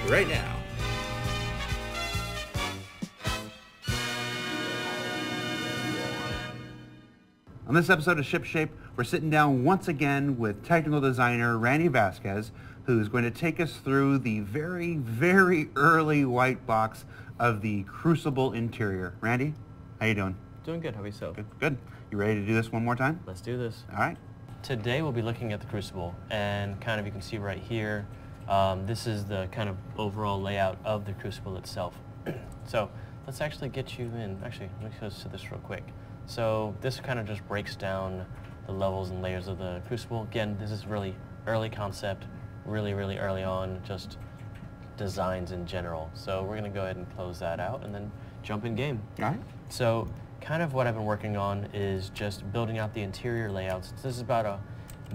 right now. On this episode of Ship Shape, we're sitting down once again with technical designer Randy Vasquez, who's going to take us through the very, very early white box of the Crucible interior. Randy, how you doing? Doing good. How about yourself? Good. Good. You ready to do this one more time? Let's do this. All right. Today we'll be looking at the Crucible, and kind of you can see right here, this is the kind of overall layout of the Crucible itself. So let's actually get you in. Actually, let me go to this real quick. So this kind of just breaks down the levels and layers of the Crucible. Again, this is really early concept, really early on, just designs in general. So we're going to go ahead and close that out and then jump in game. All right. So kind of what I've been working on is just building out the interior layouts. This is about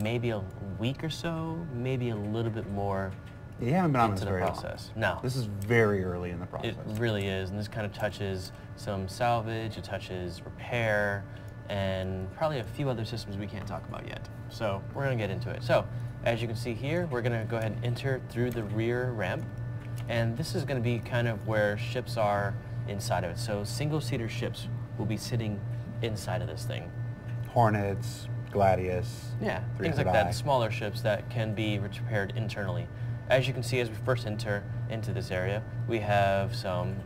maybe a week or so, maybe a little bit more. You haven't been on this into the very process. long. No. This is very early in the process. It really is, and this kind of touches some salvage, it touches repair, and probably a few other systems we can't talk about yet. So we're going to get into it. So as you can see here, we're going to go ahead and enter through the rear ramp, and this is going to be kind of where ships are inside of it. So single-seater ships will be sitting inside of this thing. Hornets, Gladius. Yeah, things like that, smaller ships that can be repaired internally. As you can see, as we first enter into this area, we have some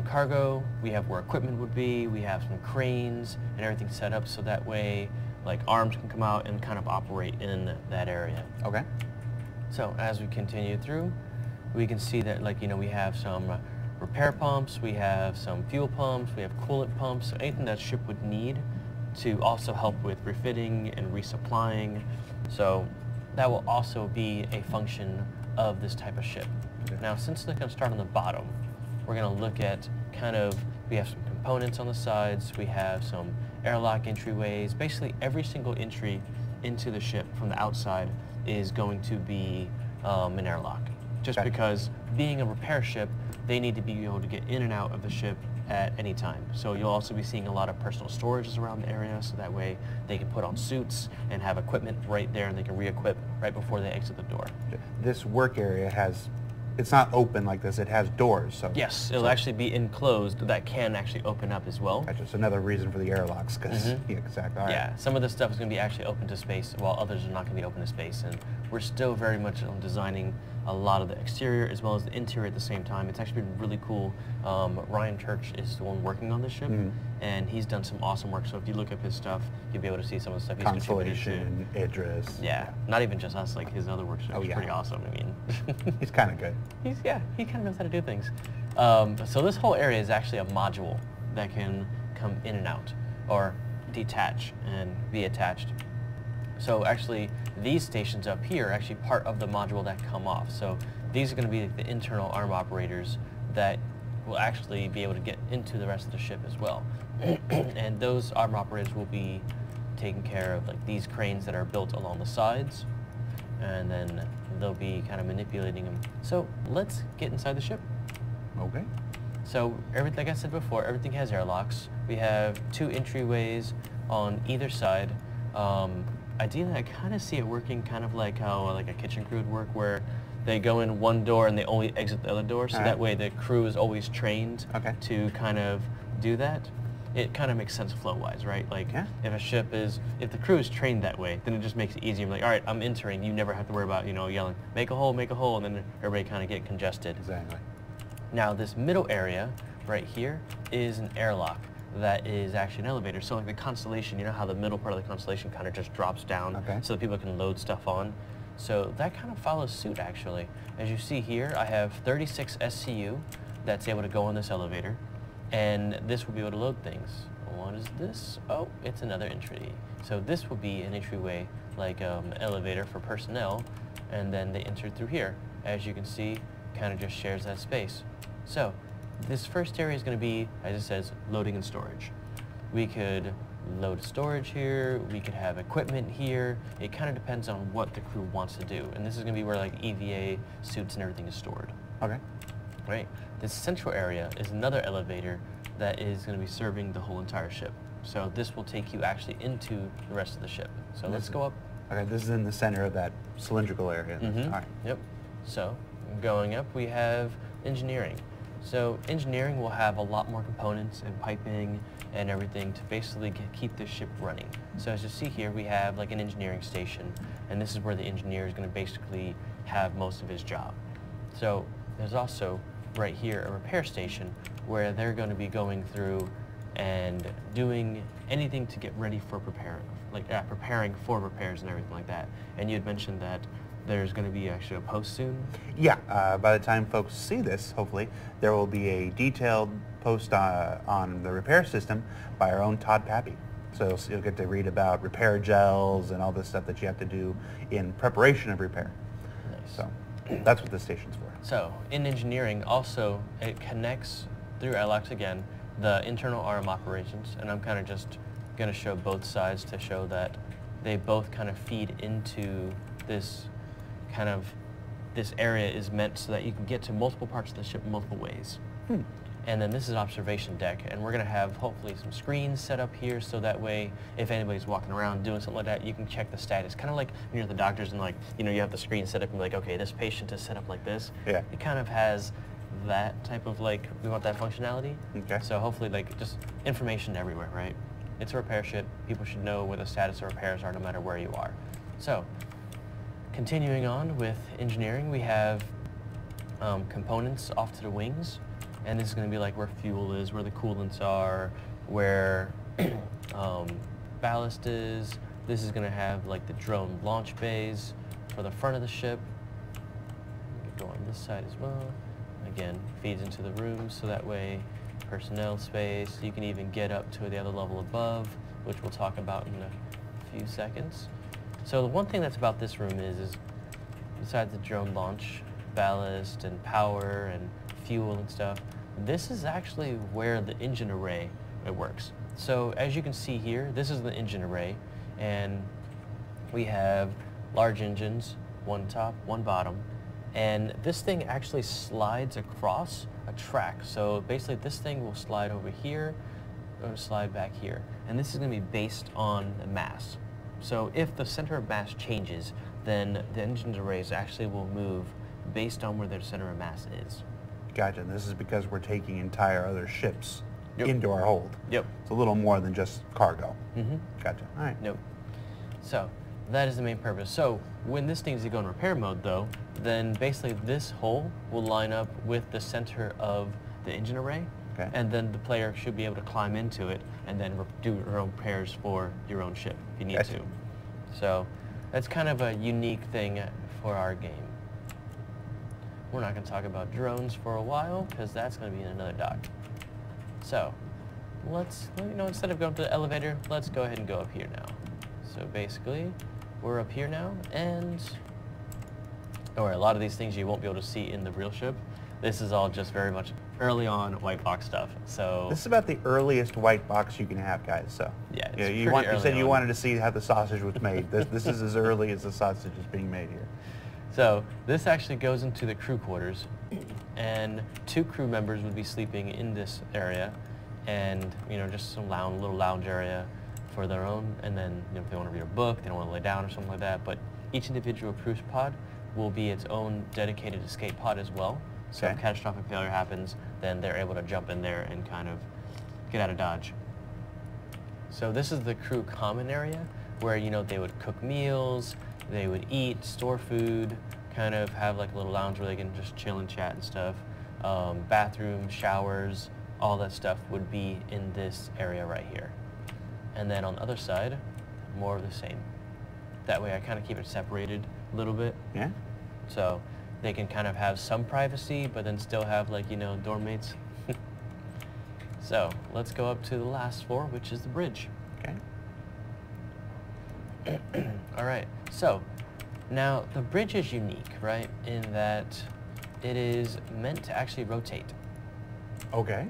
cargo, we have where equipment would be, we have some cranes and everything set up so that way like arms can come out and kind of operate in that area. Okay. So as we continue through, we can see that we have some repair pumps, we have some fuel pumps, we have coolant pumps, so anything that ship would need to also help with refitting and resupplying. So that will also be a function of this type of ship. Okay. Now, since they're going to start on the bottom, we're going to look at we have some components on the sides, we have some airlock entryways. Basically, every single entry into the ship from the outside is going to be an airlock. Just because being a repair ship, they need to be able to get in and out of the ship at any time. So you'll also be seeing a lot of personal storages around the area, so that way they can put on suits and have equipment right there and they can re-equip right before they exit the door. This work area it's not open like this, it has doors. So yes, it'll actually be enclosed that can actually open up as well. That's just another reason for the airlocks, because yeah, exactly. All right. Yeah, some of this stuff is going to be actually open to space, while others are not going to be open to space, and we're still very much on designing a lot of the exterior as well as the interior at the same time. It's actually been really cool. Ryan Church is the one working on this ship, and he's done some awesome work. So if you look up his stuff, you'll be able to see some of the stuff he's contributed to. Constellation, Idris. Yeah, not even just us, like his other work is pretty awesome. I mean, he's kind of good. He kind of knows how to do things. So this whole area is actually a module that can come in and out, or detach and be attached. So actually, these stations up here are actually part of the module that come off. So these are going to be the internal arm operators that will actually be able to get into the rest of the ship as well. And those arm operators will be taking care of these cranes that are built along the sides, and then they'll be kind of manipulating them. So let's get inside the ship. Okay. So like I said before, everything has airlocks. We have 2 entryways on either side. Ideally, I kind of see it working kind of like how a kitchen crew would work, where they go in one door and they only exit the other door, so that way the crew is always trained to kind of do that. It kind of makes sense flow-wise, right? If the crew is trained that way, then it just makes it easier. Like, all right, I'm entering. You never have to worry about, yelling, make a hole, and then everybody kind of get congested. Exactly. Now, this middle area right here is an airlock that is actually an elevator. So like the Constellation, you know how the middle part of the Constellation kind of just drops down so that people can load stuff on? So that kind of follows suit, actually. As you see here, I have 36 SCU that's able to go on this elevator, and this will be able to load things. What is this? Oh, it's another entry. So this will be an entryway, like an elevator for personnel, and then they enter through here. As you can see, kind of just shares that space. So this first area is going to be, as it says, loading and storage. We could load storage here, we could have equipment here. It kind of depends on what the crew wants to do. And this is going to be where EVA suits and everything is stored. Okay. Right. This central area is another elevator that is going to be serving the whole entire ship. So this will take you actually into the rest of the ship. So let's go up. Okay, this is in the center of that cylindrical area. All right. Yep. So Going up, we have engineering. So engineering will have a lot more components and piping and everything to basically keep the ship running. So as you see here, we have like an engineering station, and this is where the engineer is going to basically have most of his job. So there's also right here a repair station where they're going to be going through and doing anything to get ready for preparing for repairs and everything like that. And you had mentioned that there's going to be actually a post soon? Yeah, by the time folks see this, hopefully, there will be a detailed post on the repair system by our own Todd Pappy. So you'll get to read about repair gels and all this stuff that you have to do in preparation of repair. Nice. So that's what this station's for. So in engineering, also, it connects through airlocks again, the internal arm operations, and I'm kind of just going to show both sides to show that they both kind of feed into this this area is meant so that you can get to multiple parts of the ship multiple ways. And then this is observation deck, and we're going to have hopefully some screens set up here so that way if anybody's walking around doing something like that, you can check the status. Kind of like when you're at the doctor's and you have the screen set up and like, okay, this patient is set up like this. Yeah. It kind of has that type of we want that functionality. Okay. So hopefully just information everywhere, right? It's a repair ship. People should know where the status of repairs are no matter where you are. So continuing on with engineering, we have components off to the wings, and this is going to be like where fuel is, where the coolants are, where ballast is. This is going to have like the drone launch bays for the front of the ship. We can go on this side as well. Again, feeds into the rooms, so that way personnel space. You can even get up to the other level above, which we'll talk about in a few seconds. So the one thing that's about this room is besides the drone launch, ballast and power and fuel and stuff, this is actually where the engine array works. So as you can see here, this is the engine array, and we have large engines, one top, one bottom, and this thing actually slides across a track. So basically this thing will slide over here or slide back here, and this is going to be based on the mass. So if the center of mass changes, then the engine's arrays actually will move based on where their center of mass is. Gotcha. And this is because we're taking entire other ships Yep. into our hold. Yep. It's a little more than just cargo. Mm-hmm. Gotcha. All right. Nope. So that is the main purpose. So when this thing is to go in repair mode though, then basically this hole will line up with the center of the engine array. Okay. And then the player should be able to climb into it and then do your own repairs for your own ship if you need Gotcha. to. So that's kind of a unique thing for our game. We're not going to talk about drones for a while because that's going to be in another doc. So let's, instead of going to the elevator, let's go ahead and go up here now. So basically, we're up here now, and don't worry, a lot of these things you won't be able to see in the real ship. This is all just very much early on white box stuff. So this is about the earliest white box you can have, guys. So yeah, it's you pretty said early you on. wanted to see how the sausage was made. This is as early as the sausage is being made here. So this actually goes into the crew quarters, and 2 crew members would be sleeping in this area, and just some little lounge area for their own. And then if they want to read a book, they don't want to lay down or something like that. But each individual cruise pod will be its own dedicated escape pod as well. So Okay. if catastrophic failure happens, then they're able to jump in there and kind of get out of Dodge. So this is the crew common area where, they would cook meals, they would eat, store food, kind of have like a little lounge where they can just chill and chat and stuff. Bathrooms, showers, all that stuff would be in this area right here. And then on the other side, more of the same. That way I kind of keep it separated a little bit. Yeah. So they can kind of have some privacy, but then still have dorm mates. So let's go up to the last floor, which is the bridge. Okay. All right, so now the bridge is unique, right, in that it is meant to actually rotate. Okay.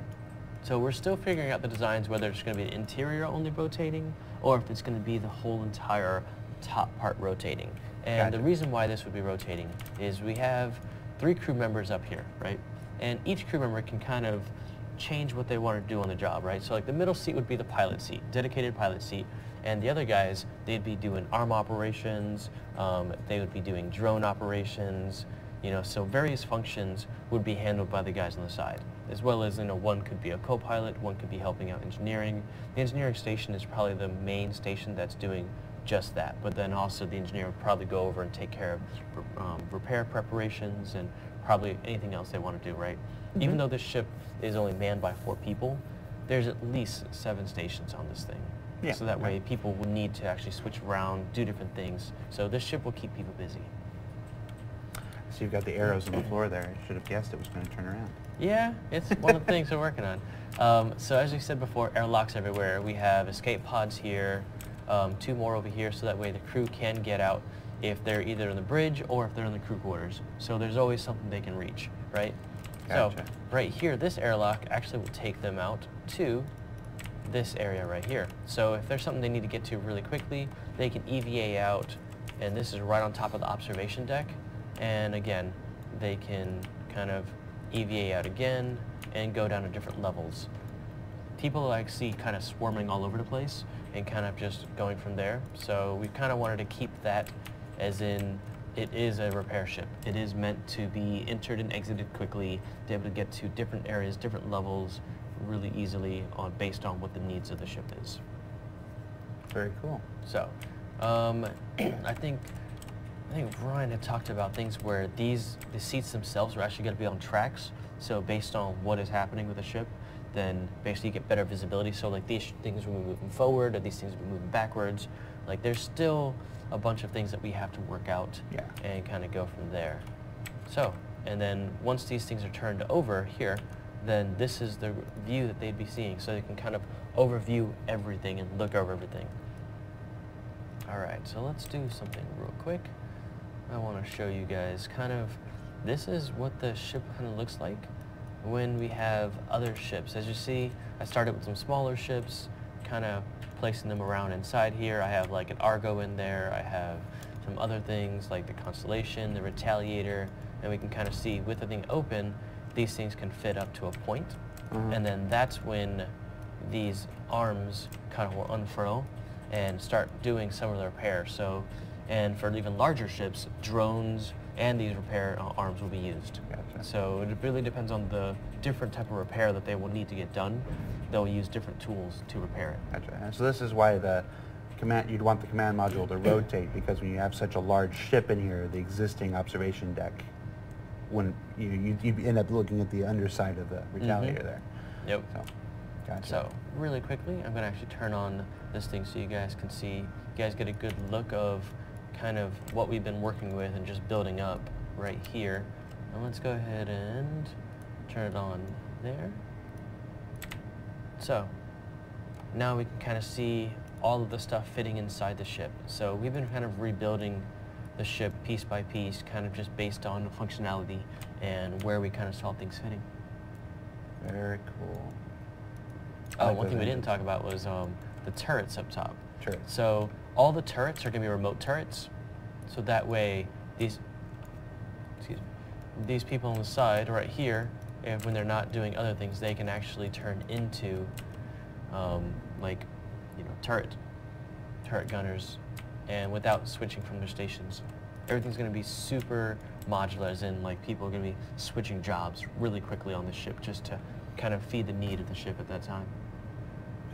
So we're still figuring out the designs, whether it's going to be the interior only rotating or if it's going to be the whole entire top part rotating. And Gotcha. the reason why this would be rotating is we have 3 crew members up here, right? And each crew member can kind of change what they want to do on the job, right? So like the middle seat would be the pilot seat, dedicated pilot seat. And the other guys, they'd be doing arm operations, they would be doing drone operations, So various functions would be handled by the guys on the side, as well as, one could be a co-pilot, one could be helping out engineering. The engineering station is probably the main station that's doing just that, but then also the engineer would probably go over and take care of repair preparations and probably anything else they want to do, right? Mm-hmm. Even though this ship is only manned by 4 people, there's at least 7 stations on this thing. Yeah. So that way people will need to actually switch around, do different things. So this ship will keep people busy. So you've got the arrows on the floor there. I should have guessed it was going to turn around. Yeah, it's one of the things we're working on. So as we said before, airlocks everywhere. We have escape pods here, 2 more over here, so that way the crew can get out if they're either in the bridge or if they're in the crew quarters. So there's always something they can reach, right? Gotcha. So right here, this airlock actually will take them out to this area right here. So if there's something they need to get to really quickly, they can EVA out, and this is right on top of the observation deck. And again, they can kind of EVA out again and go down to different levels. People I see kind of swarming all over the place and kind of just going from there. So we kind of wanted to keep that as in it is a repair ship. It is meant to be entered and exited quickly, to be able to get to different areas, different levels really easily based on what the needs of the ship is. Very cool. So I think Ryan had talked about things where the seats themselves are actually going to be on tracks. So based on what is happening with the ship, then basically you get better visibility. So like these things will be moving forward, or these things will be moving backwards. Like there's still a bunch of things that we have to work out and kind of go from there. So, and then once these things are turned over here, then this is the view that they'd be seeing. So they can kind of overview everything and look over everything. All right, so let's do something real quick. I want to show you guys kind of, this is what the ship kind of looks like when we have other ships. As you see, I started with some smaller ships, kind of placing them around inside here. I have like an Argo in there. I have some other things like the Constellation, the Retaliator, and we can kind of see with the thing open, these things can fit up to a point. Mm-hmm. And then that's when these arms kind of will unfurl and start doing some of the repair. So, and for even larger ships, drones and these repair arms will be used. Gotcha. So it really depends on the different type of repair that they will need to get done. They'll use different tools to repair it. Gotcha. And so this is why you'd want the command module to rotate, because when you have such a large ship in here, the existing observation deck, when you end up looking at the underside of the Retaliator there. Yep. So, gotcha. So really quickly, I'm going to actually turn on this thing so you guys can see, you guys get a good look of kind of what we've been working with and just building up right here. And let's go ahead and turn it on there. So now we can kind of see all of the stuff fitting inside the ship. So we've been kind of rebuilding the ship piece by piece, kind of just based on the functionality and where we kind of saw things fitting. Very cool. Oh, one thing we didn't talk about was the turrets up top. Turrets. So all the turrets are going to be remote turrets. So that way, these people on the side right here, when they're not doing other things, they can actually turn into turret gunners, and without switching from their stations. Everything's going to be super modular, as in like people are going to be switching jobs really quickly on the ship just to kind of feed the need of the ship at that time.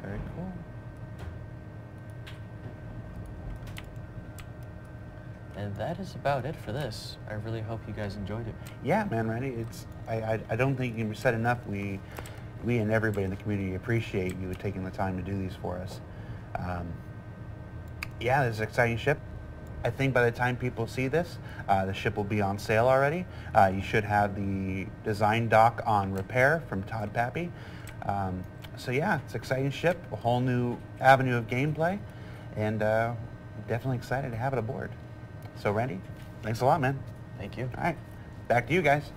Very cool. And that is about it for this. I really hope you guys enjoyed it. Yeah, man, Randy. I don't think you said enough. We and everybody in the community appreciate you taking the time to do these for us. Yeah, this is an exciting ship. I think by the time people see this, the ship will be on sale already. You should have the design doc on repair from Todd Pappy. So yeah, it's an exciting ship, a whole new avenue of gameplay, and definitely excited to have it aboard. So Randy, thanks a lot, man. Thank you. All right, back to you guys.